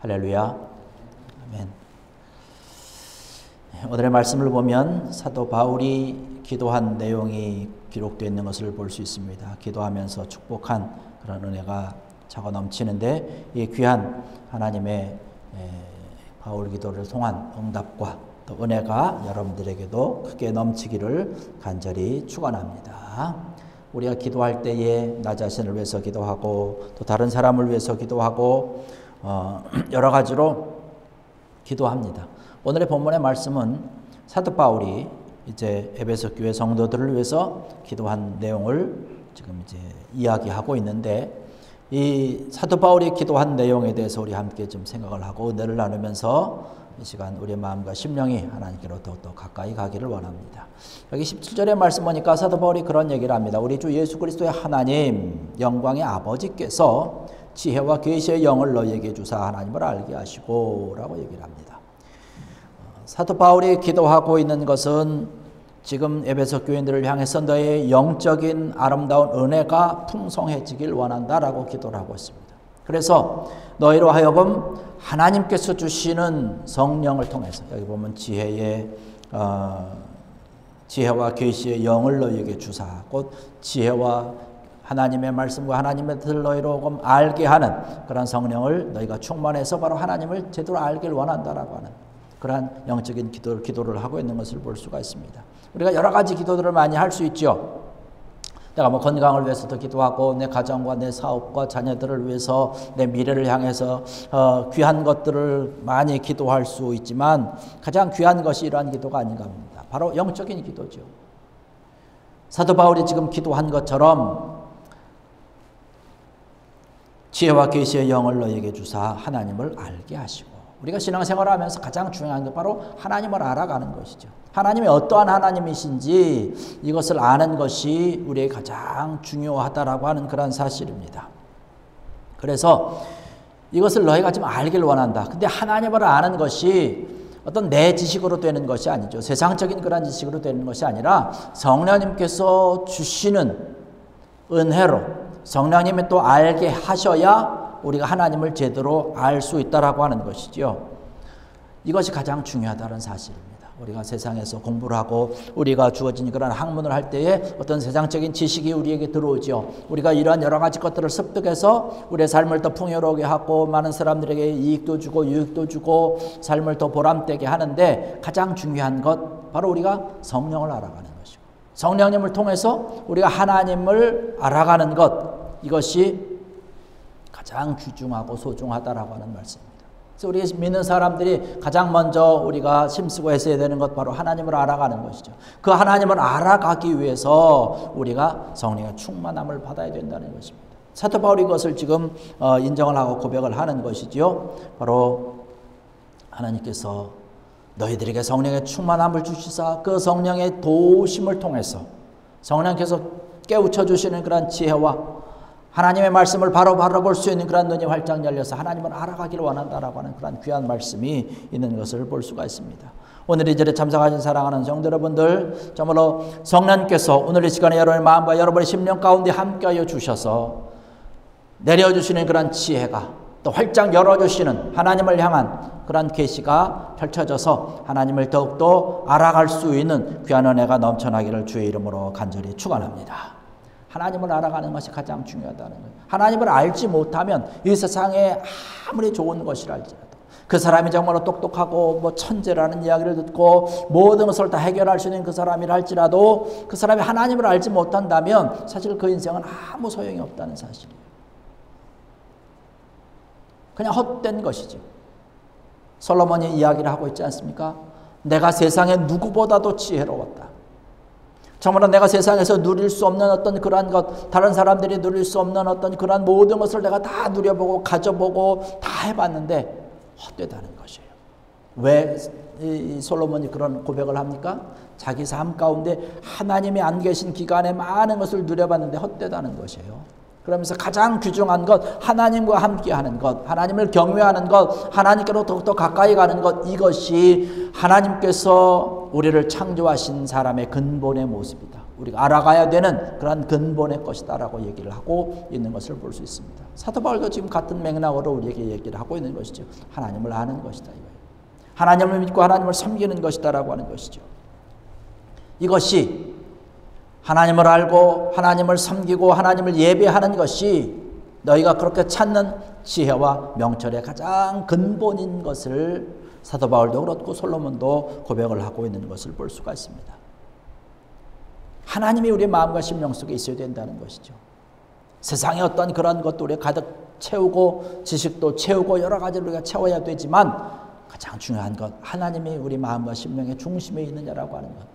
할렐루야. 아멘. 오늘의 말씀을 보면 사도 바울이 기도한 내용이 기록되어 있는 것을 볼 수 있습니다. 기도하면서 축복한 그런 은혜가 차고 넘치는데 이 귀한 하나님의 바울 기도를 통한 응답과 또 은혜가 여러분들에게도 크게 넘치기를 간절히 축원합니다. 우리가 기도할 때에 나 자신을 위해서 기도하고 또 다른 사람을 위해서 기도하고 여러 가지로 기도합니다. 오늘의 본문의 말씀은 사도 바울이 이제 에베소 교회 성도들을 위해서 기도한 내용을 지금 이제 이야기하고 있는데 이 사도 바울이 기도한 내용에 대해서 우리 함께 좀 생각을 하고 은혜를 나누면서 이 시간 우리의 마음과 심령이 하나님께로 더욱더 가까이 가기를 원합니다. 여기 17절의 말씀 보니까 사도 바울이 그런 얘기를 합니다. 우리 주 예수 그리스도의 하나님 영광의 아버지께서 지혜와 계시의 영을 너희에게 주사 하나님을 알게 하시고 라고 얘기를 합니다. 사도 바울이 기도하고 있는 것은 지금 에베소 교인들을 향해서 너의 영적인 아름다운 은혜가 풍성해지길 원한다라고 기도를 하고 있습니다. 그래서 너희로 하여금 하나님께서 주시는 성령을 통해서 여기 보면 지혜와 계시의 영을 너희에게 주사 곧 지혜와 하나님의 말씀과 하나님의 뜻을 너희로 알게 하는 그런 성령을 너희가 충만해서 바로 하나님을 제대로 알길 원한다라고 하는 그러한 영적인 기도를 하고 있는 것을 볼 수가 있습니다. 우리가 여러 가지 기도들을 많이 할 수 있죠. 내가 뭐 건강을 위해서도 기도하고 내 가정과 내 사업과 자녀들을 위해서 내 미래를 향해서 귀한 것들을 많이 기도할 수 있지만 가장 귀한 것이 이러한 기도가 아닌가 합니다. 바로 영적인 기도죠. 사도 바울이 지금 기도한 것처럼 지혜와 계시의 영을 너희에게 주사 하나님을 알게 하시고 우리가 신앙생활을 하면서 가장 중요한 게 바로 하나님을 알아가는 것이죠. 하나님이 어떠한 하나님이신지 이것을 아는 것이 우리의 가장 중요하다라고 하는 그런 사실입니다. 그래서 이것을 너희가 좀 알길 원한다. 근데 하나님을 아는 것이 어떤 내 지식으로 되는 것이 아니죠. 세상적인 그런 지식으로 되는 것이 아니라 성령님께서 주시는 은혜로 성령님이 또 알게 하셔야 우리가 하나님을 제대로 알 수 있다라고 하는 것이죠. 이것이 가장 중요하다는 사실입니다. 우리가 세상에서 공부를 하고 우리가 주어진 그런 학문을 할 때에 어떤 세상적인 지식이 우리에게 들어오죠. 우리가 이러한 여러 가지 것들을 습득해서 우리의 삶을 더 풍요롭게 하고 많은 사람들에게 이익도 주고 유익도 주고 삶을 더 보람되게 하는데 가장 중요한 것 바로 우리가 성령을 알아가는 것이고 성령님을 통해서 우리가 하나님을 알아가는 것 이것이 가장 귀중하고 소중하다라고 하는 말씀입니다. 그래서 우리 믿는 사람들이 가장 먼저 우리가 힘쓰고 했어야 되는 것 바로 하나님을 알아가는 것이죠. 그 하나님을 알아가기 위해서 우리가 성령의 충만함을 받아야 된다는 것입니다. 사도 바울이 이것을 지금 인정을 하고 고백을 하는 것이죠. 바로 하나님께서 너희들에게 성령의 충만함을 주시사 그 성령의 도우심을 통해서 성령께서 깨우쳐 주시는 그런 지혜와 하나님의 말씀을 바로 볼 수 있는 그런 눈이 활짝 열려서 하나님을 알아가기를 원한다라고 하는 그런 귀한 말씀이 있는 것을 볼 수가 있습니다. 오늘 이 자리에 참석하신 사랑하는 성도 여러분들 정말로 성령께서 오늘 이 시간에 여러분의 마음과 여러분의 심령 가운데 함께하여 주셔서 내려주시는 그런 지혜가 또 활짝 열어주시는 하나님을 향한 그런 계시가 펼쳐져서 하나님을 더욱더 알아갈 수 있는 귀한 은혜가 넘쳐나기를 주의 이름으로 간절히 축원합니다. 하나님을 알아가는 것이 가장 중요하다는 거예요. 하나님을 알지 못하면 이 세상에 아무리 좋은 것이라 할지라도 그 사람이 정말로 똑똑하고 뭐 천재라는 이야기를 듣고 모든 것을 다 해결할 수 있는 그 사람이라 할지라도 그 사람이 하나님을 알지 못한다면 사실 그 인생은 아무 소용이 없다는 사실이에요. 그냥 헛된 것이죠. 솔로몬이 이야기를 하고 있지 않습니까? 내가 세상에 누구보다도 지혜로웠다. 정말로 내가 세상에서 누릴 수 없는 어떤 그러한 것, 다른 사람들이 누릴 수 없는 어떤 그러한 모든 것을 내가 다 누려보고 가져보고 다 해봤는데 헛되다는 것이에요. 왜 이 솔로몬이 그런 고백을 합니까? 자기 삶 가운데 하나님이 안 계신 기간에 많은 것을 누려봤는데 헛되다는 것이에요. 그러면서 가장 귀중한 것, 하나님과 함께하는 것, 하나님을 경외하는 것, 하나님께로 더욱더 가까이 가는 것, 이것이 하나님께서 우리를 창조하신 사람의 근본의 모습이다. 우리가 알아가야 되는 그런 근본의 것이다라고 얘기를 하고 있는 것을 볼 수 있습니다. 사도 바울도 지금 같은 맥락으로 우리에게 얘기를 하고 있는 것이죠. 하나님을 아는 것이다 이거예요. 하나님을 믿고 하나님을 섬기는 것이다라고 하는 것이죠. 이것이 하나님을 알고 하나님을 섬기고 하나님을 예배하는 것이 너희가 그렇게 찾는 지혜와 명철의 가장 근본인 것을 사도 바울도 그렇고 솔로몬도 고백을 하고 있는 것을 볼 수가 있습니다. 하나님이 우리의 마음과 심령 속에 있어야 된다는 것이죠. 세상에 어떤 그런 것도 우리가 가득 채우고 지식도 채우고 여러 가지를 우리가 채워야 되지만 가장 중요한 것, 하나님이 우리 마음과 심령의 중심에 있느냐라고 하는 것.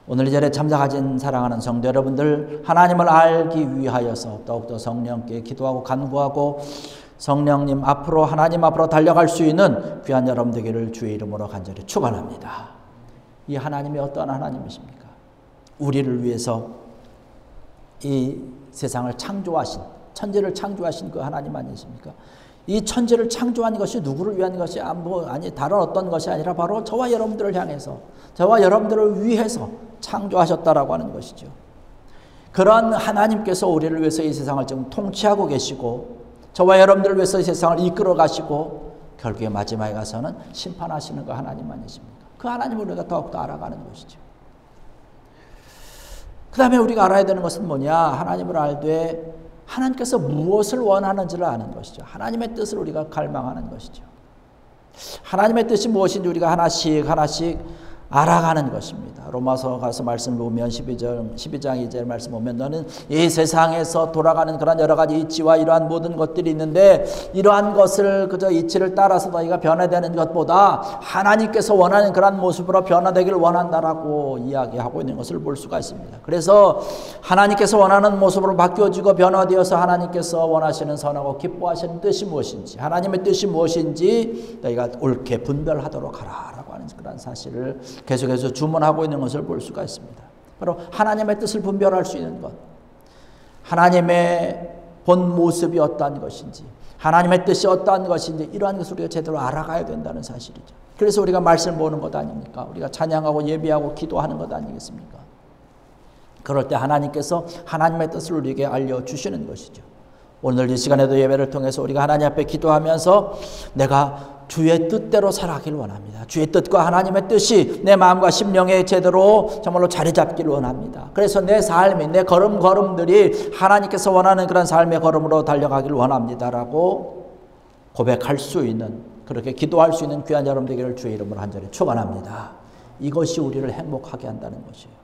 오늘 이 자리에 참석하신 사랑하는 성도 여러분들, 하나님을 알기 위하여서 더욱더 성령께 기도하고 간구하고 성령님 앞으로 하나님 앞으로 달려갈 수 있는 귀한 여러분 되기를 주의 이름으로 간절히 축원합니다. 이 하나님이 어떠한 하나님이십니까? 우리를 위해서 이 세상을 창조하신, 천지를 창조하신 그 하나님 아니십니까? 이 천지를 창조한 것이 누구를 위한 것이 다른 어떤 것이 아니라 바로 저와 여러분들을 향해서, 저와 여러분들을 위해서 창조하셨다라고 하는 것이죠. 그런 하나님께서 우리를 위해서 이 세상을 지금 통치하고 계시고 저와 여러분들을 위해서 이 세상을 이끌어 가시고 결국에 마지막에 가서는 심판하시는 그 하나님 아니십니까? 그 하나님을 우리가 더욱더 알아가는 것이죠. 그 다음에 우리가 알아야 되는 것은 뭐냐? 하나님을 알되 하나님께서 무엇을 원하는지를 아는 것이죠. 하나님의 뜻을 우리가 갈망하는 것이죠. 하나님의 뜻이 무엇인지 우리가 하나씩 알아가는 것입니다. 로마서 가서 말씀 보면 12장 2절 말씀 보면 너는 이 세상에서 돌아가는 그런 여러 가지 이치와 이러한 모든 것들이 있는데 이러한 것을 그저 이치를 따라서 너희가 변화되는 것보다 하나님께서 원하는 그런 모습으로 변화되기를 원한다라고 이야기하고 있는 것을 볼 수가 있습니다. 그래서 하나님께서 원하는 모습으로 바뀌어지고 변화되어서 하나님께서 원하시는 선하고 기뻐하시는 뜻이 무엇인지, 하나님의 뜻이 무엇인지 너희가 옳게 분별하도록 하라라고 하는 그런 사실을 계속해서 주문하고 있는 것을 볼 수가 있습니다. 바로 하나님의 뜻을 분별할 수 있는 것, 하나님의 본 모습이 어떠한 것인지, 하나님의 뜻이 어떠한 것인지 이러한 것을 우리가 제대로 알아가야 된다는 사실이죠. 그래서 우리가 말씀 보는 것 아닙니까? 우리가 찬양하고 예배하고 기도하는 것 아니겠습니까? 그럴 때 하나님께서 하나님의 뜻을 우리에게 알려주시는 것이죠. 오늘 이 시간에도 예배를 통해서 우리가 하나님 앞에 기도하면서 내가 주의 뜻대로 살아가기를 원합니다. 주의 뜻과 하나님의 뜻이 내 마음과 심령에 제대로 정말로 자리 잡기를 원합니다. 그래서 내 삶이, 내 걸음걸음들이 하나님께서 원하는 그런 삶의 걸음으로 달려가기를 원합니다라고 고백할 수 있는, 그렇게 기도할 수 있는 귀한 여러분 되기를 주의 이름으로 간절히 축원합니다. 이것이 우리를 행복하게 한다는 것이에요.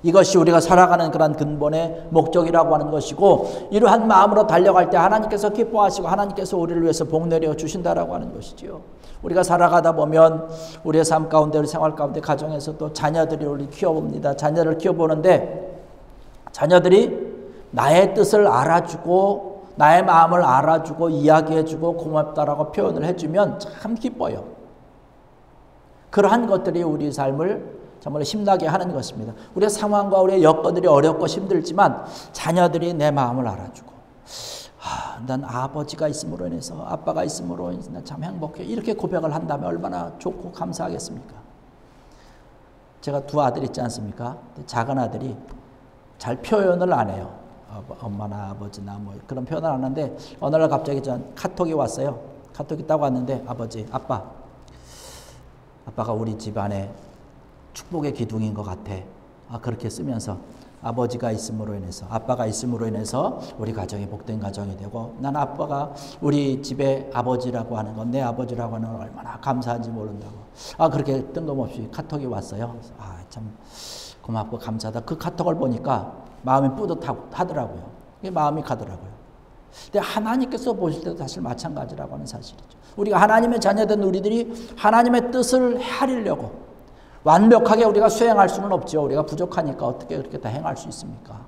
이것이 우리가 살아가는 그런 근본의 목적이라고 하는 것이고, 이러한 마음으로 달려갈 때 하나님께서 기뻐하시고 하나님께서 우리를 위해서 복 내려 주신다라고 하는 것이죠. 우리가 살아가다 보면 우리의 삶 가운데, 우리 생활 가운데, 가정에서 또 자녀들이 우리 키워봅니다. 자녀를 키워보는데 자녀들이 나의 뜻을 알아주고 나의 마음을 알아주고 이야기해주고 고맙다라고 표현을 해주면 참 기뻐요. 그러한 것들이 우리 삶을 정말 힘나게 하는 것입니다. 우리의 상황과 우리의 여건들이 어렵고 힘들지만 자녀들이 내 마음을 알아주고, 난 아버지가 있음으로 인해서, 아빠가 있음으로 인해서 난 참 행복해, 이렇게 고백을 한다면 얼마나 좋고 감사하겠습니까? 제가 두 아들 있지 않습니까? 작은 아들이 잘 표현을 안 해요. 엄마나 아버지나 뭐 그런 표현을 안 하는데 어느 날 갑자기 전 카톡이 왔어요. 카톡이 딱 왔는데 아버지, 아빠가 우리 집안에 축복의 기둥인 것 같아. 그렇게 쓰면서 아버지가 있음으로 인해서, 아빠가 있음으로 인해서 우리 가정이 복된 가정이 되고, 난 아빠가 우리 집의 아버지라고 하는 건, 내 아버지라고 하는 건 얼마나 감사한지 모른다고. 그렇게 뜬금없이 카톡이 왔어요. 참 고맙고 감사하다. 그 카톡을 보니까 마음이 뿌듯하더라고요. 마음이 가더라고요. 근데 하나님께서 보실 때도 사실 마찬가지라고 하는 사실이죠. 우리가 하나님의 자녀된 우리들이 하나님의 뜻을 헤아리려고 완벽하게 우리가 수행할 수는 없죠. 우리가 부족하니까 어떻게 그렇게 다 행할 수 있습니까?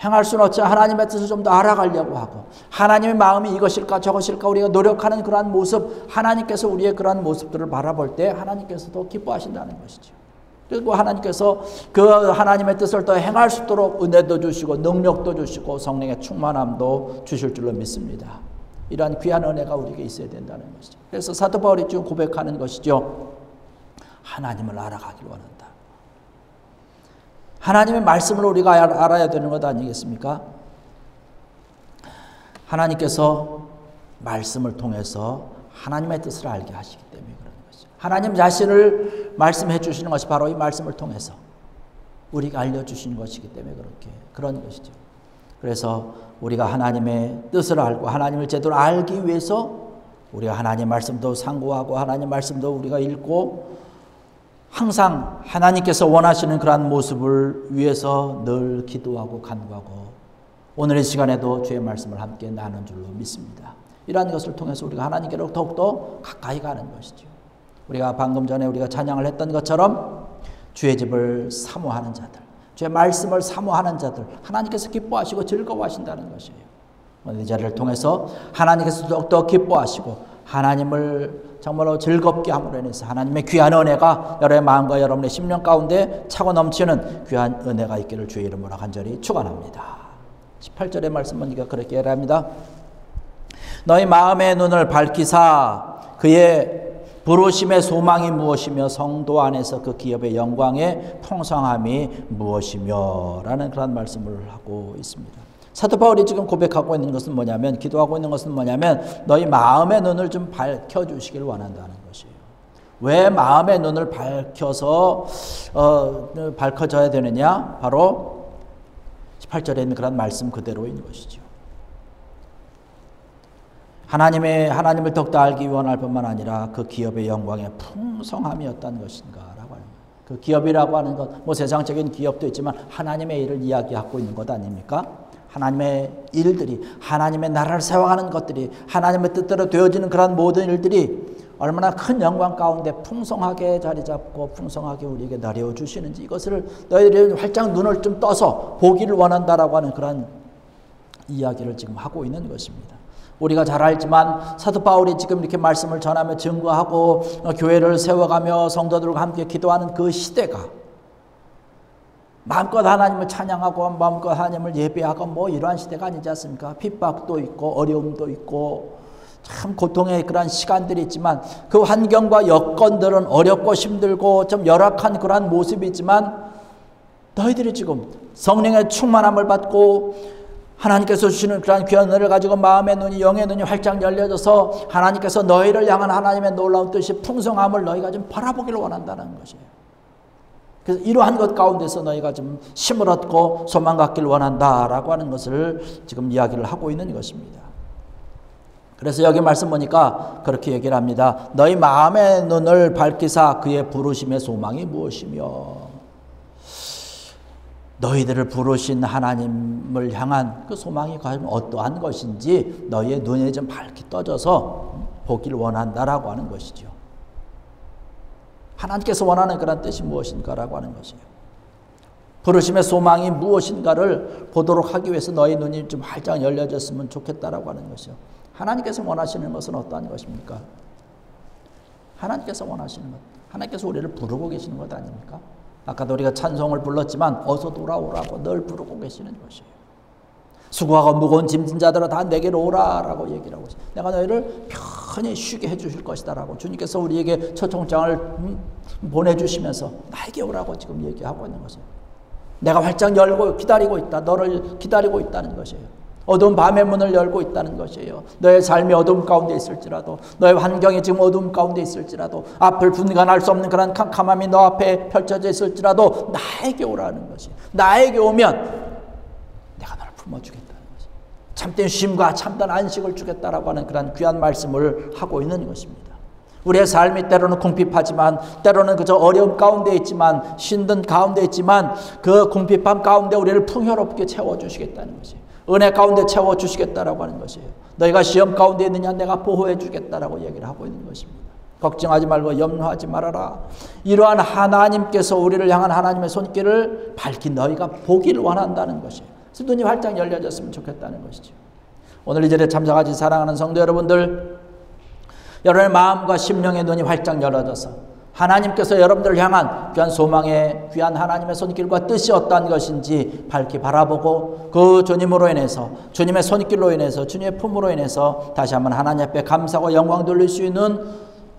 행할 수는 없지만 하나님의 뜻을 좀 더 알아가려고 하고, 하나님의 마음이 이것일까 저것일까 우리가 노력하는 그러한 모습, 하나님께서 우리의 그러한 모습들을 바라볼 때 하나님께서도 기뻐하신다는 것이죠. 그리고 하나님께서 그 하나님의 뜻을 더 행할 수 있도록 은혜도 주시고 능력도 주시고 성령의 충만함도 주실 줄로 믿습니다. 이러한 귀한 은혜가 우리에게 있어야 된다는 것이죠. 그래서 사도 바울이 지금 고백하는 것이죠. 하나님을 알아가길 원한다. 하나님의 말씀을 우리가 알아야 되는 것 아니겠습니까? 하나님께서 말씀을 통해서 하나님의 뜻을 알게 하시기 때문에 그런 것이죠. 하나님 자신을 말씀해 주시는 것이 바로 이 말씀을 통해서 우리가 알려주시는 것이기 때문에 그런 것이죠. 그래서 우리가 하나님의 뜻을 알고 하나님을 제대로 알기 위해서 우리가 하나님의 말씀도 상고하고 하나님의 말씀도 우리가 읽고 항상 하나님께서 원하시는 그러한 모습을 위해서 늘 기도하고 간구하고 오늘의 시간에도 주의 말씀을 함께 나눈 줄로 믿습니다. 이러한 것을 통해서 우리가 하나님께로 더욱더 가까이 가는 것이죠. 우리가 방금 전에 우리가 찬양을 했던 것처럼 주의 집을 사모하는 자들, 주의 말씀을 사모하는 자들, 하나님께서 기뻐하시고 즐거워하신다는 것이에요. 오늘 이 자리를 통해서 하나님께서 더욱더 기뻐하시고 하나님을 정말로 즐겁게 함으로 인해서 하나님의 귀한 은혜가 여러분의 마음과 여러분의 심령 가운데 차고 넘치는 귀한 은혜가 있기를 주의 이름으로 간절히 축원합니다. 18절의 말씀은 이가 그렇게 얘기합니다. 너희 마음의 눈을 밝히사 그의 부르심의 소망이 무엇이며 성도 안에서 그 기업의 영광의 풍성함이 무엇이며 라는 그런 말씀을 하고 있습니다. 사도 바울이 지금 고백하고 있는 것은 뭐냐면, 기도하고 있는 것은 뭐냐면 너희 마음의 눈을 좀 밝혀주시길 원한다는 것이에요. 왜 마음의 눈을 밝혀져야 되느냐? 바로 18절에 있는 그런 말씀 그대로인 것이죠. 하나님을 더욱더 알기 원할 뿐만 아니라 그 기업의 영광의 풍성함이 어떤 것인가라고 하는 거예요. 그 기업이라고 하는 것, 세상적인 기업도 있지만 하나님의 일을 이야기하고 있는 것 아닙니까? 하나님의 일들이, 하나님의 나라를 세워가는 것들이, 하나님의 뜻대로 되어지는 그런 모든 일들이 얼마나 큰 영광 가운데 풍성하게 자리 잡고 풍성하게 우리에게 나려 주시는지, 이것을 너희들이 활짝 눈을 좀 떠서 보기를 원한다라고 하는 그런 이야기를 지금 하고 있는 것입니다. 우리가 잘 알지만 사도 바울이 지금 이렇게 말씀을 전하며 증거하고 교회를 세워가며 성도들과 함께 기도하는 그 시대가 마음껏 하나님을 찬양하고 마음껏 하나님을 예배하고 이러한 시대가 아니지 않습니까? 핍박도 있고 어려움도 있고 참 고통의 그러한 시간들이 있지만 그 환경과 여건들은 어렵고 힘들고 좀 열악한 그러한 모습이 있지만 너희들이 지금 성령의 충만함을 받고 하나님께서 주시는 그러한 귀한 은혜를 가지고 마음의 눈이, 영의 눈이 활짝 열려져서 하나님께서 너희를 향한 하나님의 놀라운 뜻이 풍성함을 너희가 좀 바라보기를 원한다는 것이에요. 그래서 이러한 것 가운데서 너희가 좀 힘을 얻고 소망 갖기를 원한다라고 하는 것을 지금 이야기를 하고 있는 것입니다. 그래서 여기 말씀 보니까 그렇게 얘기를 합니다. 너희 마음의 눈을 밝히사 그의 부르심의 소망이 무엇이며, 너희들을 부르신 하나님을 향한 그 소망이 과연 어떠한 것인지 너희의 눈에 좀 밝게 떠져서 보기를 원한다라고 하는 것이죠. 하나님께서 원하는 그런 뜻이 무엇인가라고 하는 것이에요. 부르심의 소망이 무엇인가를 보도록 하기 위해서 너희 눈이 좀 활짝 열려졌으면 좋겠다라고 하는 것이요. 하나님께서 원하시는 것은 어떠한 것입니까? 하나님께서 원하시는 것, 하나님께서 우리를 부르고 계시는 것 아닙니까? 아까도 우리가 찬송을 불렀지만 어서 돌아오라고 늘 부르고 계시는 것이에요. 수고하고 무거운 짐진 자들아 다 내게로 오라라고 얘기를 하고 있어요. 내가 너희를 편히 쉬게 해주실 것이다 라고 주님께서 우리에게 초청장을 보내주시면서 나에게 오라고 지금 얘기하고 있는 것이에요. 내가 활짝 열고 기다리고 있다. 너를 기다리고 있다는 것이에요. 어두운 밤의 문을 열고 있다는 것이에요. 너의 삶이 어두움 가운데 있을지라도, 너의 환경이 지금 어두움 가운데 있을지라도, 앞을 분간할 수 없는 그런 캄캄함이 너 앞에 펼쳐져 있을지라도 나에게 오라는 것이에요. 나에게 오면 내가 너를 품어주겠다는 것이에요. 참된 쉼과 참된 안식을 주겠다라고 하는 그런 귀한 말씀을 하고 있는 것입니다. 우리의 삶이 때로는 궁핍하지만, 때로는 그저 어려움 가운데 있지만, 힘든 가운데 있지만 그 궁핍함 가운데 우리를 풍요롭게 채워주시겠다는 것이에요. 은혜 가운데 채워주시겠다라고 하는 것이에요. 너희가 시험 가운데 있느냐 내가 보호해 주겠다라고 얘기를 하고 있는 것입니다. 걱정하지 말고 염려하지 말아라. 이러한 하나님께서 우리를 향한 하나님의 손길을 밝힌 너희가 보기를 원한다는 것이에요. 그래서 눈이 활짝 열려졌으면 좋겠다는 것이죠. 오늘 이 자리에 참석하신 사랑하는 성도 여러분들, 여러분의 마음과 심령의 눈이 활짝 열어져서 하나님께서 여러분들을 향한 귀한 소망의 귀한 하나님의 손길과 뜻이 어떠한 것인지 밝히 바라보고 그 주님으로 인해서, 주님의 손길로 인해서, 주님의 품으로 인해서 다시 한번 하나님 앞에 감사하고 영광 돌릴 수 있는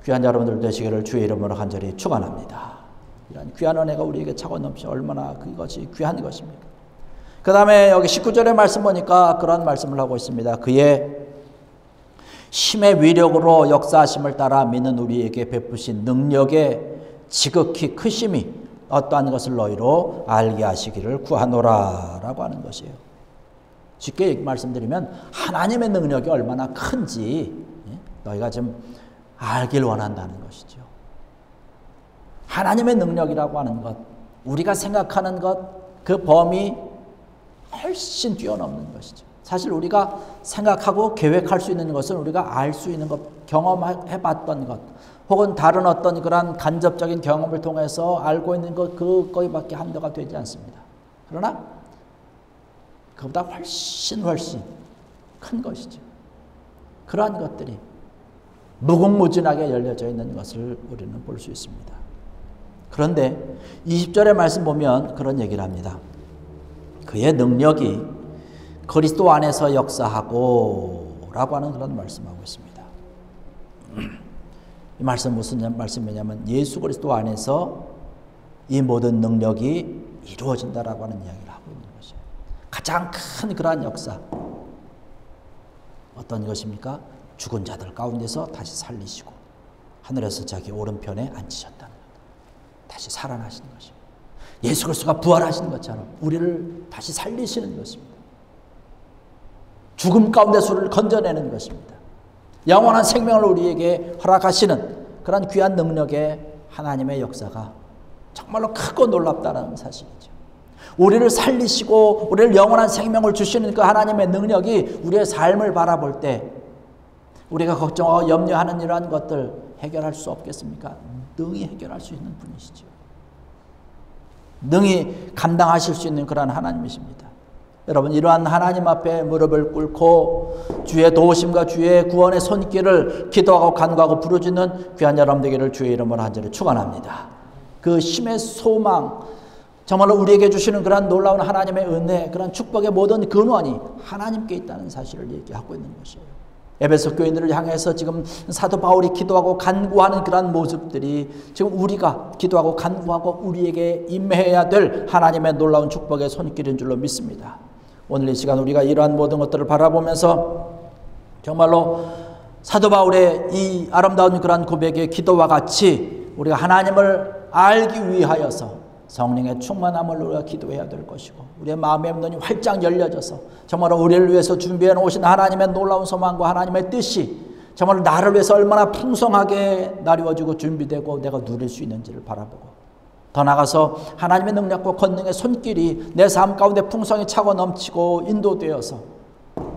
귀한 여러분들 되시기를 주의 이름으로 간절히 축원합니다. 이런 귀한 은혜가 우리에게 차고 넘치 얼마나 그것이 귀한 것입니까? 그 다음에 여기 19절의 말씀 보니까 그런 말씀을 하고 있습니다. 그의 힘의 위력으로 역사하심을 따라 믿는 우리에게 베푸신 능력의 지극히 크심이 어떠한 것을 너희로 알게 하시기를 구하노라 라고 하는 것이에요. 쉽게 말씀드리면 하나님의 능력이 얼마나 큰지 너희가 좀 알길 원한다는 것이죠. 하나님의 능력이라고 하는 것, 우리가 생각하는 것, 그 범위 훨씬 뛰어넘는 것이죠. 사실 우리가 생각하고 계획할 수 있는 것은 우리가 알 수 있는 것, 경험해봤던 것, 혹은 다른 어떤 그런 간접적인 경험을 통해서 알고 있는 것, 그거밖에 한도가 되지 않습니다. 그러나 그보다 훨씬 큰 것이죠. 그러한 것들이 무궁무진하게 열려져 있는 것을 우리는 볼 수 있습니다. 그런데 20절의 말씀 보면 그런 얘기를 합니다. 그의 능력이 그리스도 안에서 역사하고 라고 하는 그런 말씀하고 있습니다. 이 말씀 무슨 말씀이냐면 예수 그리스도 안에서 이 모든 능력이 이루어진다라고 하는 이야기를 하고 있는 것이에요. 가장 큰 그러한 역사 어떤 것입니까? 죽은 자들 가운데서 다시 살리시고 하늘에서 자기 오른편에 앉히셨다는 것. 다시 살아나시는 것입니다. 예수 그리스도가 부활하신 것처럼 우리를 다시 살리시는 것입니다. 죽음 가운데서 우리를 건져내는 것입니다. 영원한 생명을 우리에게 허락하시는 그런 귀한 능력의 하나님의 역사가 정말로 크고 놀랍다는 사실이죠. 우리를 살리시고 우리를 영원한 생명을 주시는 그 하나님의 능력이 우리의 삶을 바라볼 때 우리가 걱정하고 염려하는 이러한 것들 해결할 수 없겠습니까? 능히 해결할 수 있는 분이시죠. 능히 감당하실 수 있는 그런 하나님이십니다. 여러분, 이러한 하나님 앞에 무릎을 꿇고 주의 도우심과 주의 구원의 손길을 기도하고 간구하고 부르짖는 귀한 여러분 되기를 주의 이름으로 한절을 축원합니다. 그 힘의 소망, 정말로 우리에게 주시는 그런 놀라운 하나님의 은혜, 그런 축복의 모든 근원이 하나님께 있다는 사실을 얘기하고 있는 것이에요. 에베소 교인들을 향해서 지금 사도 바울이 기도하고 간구하는 그런 모습들이 지금 우리가 기도하고 간구하고 우리에게 임해야 될 하나님의 놀라운 축복의 손길인 줄로 믿습니다. 오늘 이 시간 우리가 이러한 모든 것들을 바라보면서 정말로 사도 바울의 이 아름다운 그런 고백의 기도와 같이 우리가 하나님을 알기 위하여서 성령의 충만함을 우리가 기도해야 될 것이고 우리의 마음의 눈이 활짝 열려져서 정말 우리를 위해서 준비해 놓으신 하나님의 놀라운 소망과 하나님의 뜻이 정말 나를 위해서 얼마나 풍성하게 나뉘어지고 준비되고 내가 누릴 수 있는지를 바라보고 더 나아가서 하나님의 능력과 권능의 손길이 내 삶 가운데 풍성히 차고 넘치고 인도되어서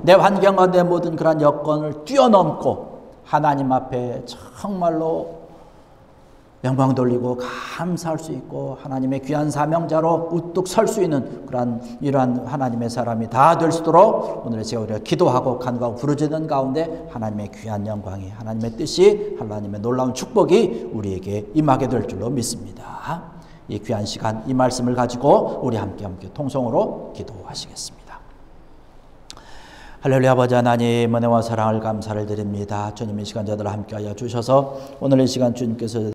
내 환경과 내 모든 그런 여건을 뛰어넘고 하나님 앞에 정말로 영광 돌리고 감사할 수 있고 하나님의 귀한 사명자로 우뚝 설 수 있는 이러한 하나님의 사람이 다 될 수 있도록 오늘 제가 우리가 기도하고 간구하고 부르짖는 가운데 하나님의 귀한 영광이 하나님의 뜻이 하나님의 놀라운 축복이 우리에게 임하게 될 줄로 믿습니다. 이 귀한 시간 이 말씀을 가지고 우리 함께 통성으로 기도하시겠습니다. 할렐루야. 아버지 하나님 은혜와 사랑을 감사를 드립니다. 주님 이 시간 저들을 함께하여 주셔서 오늘 이 시간 주님께서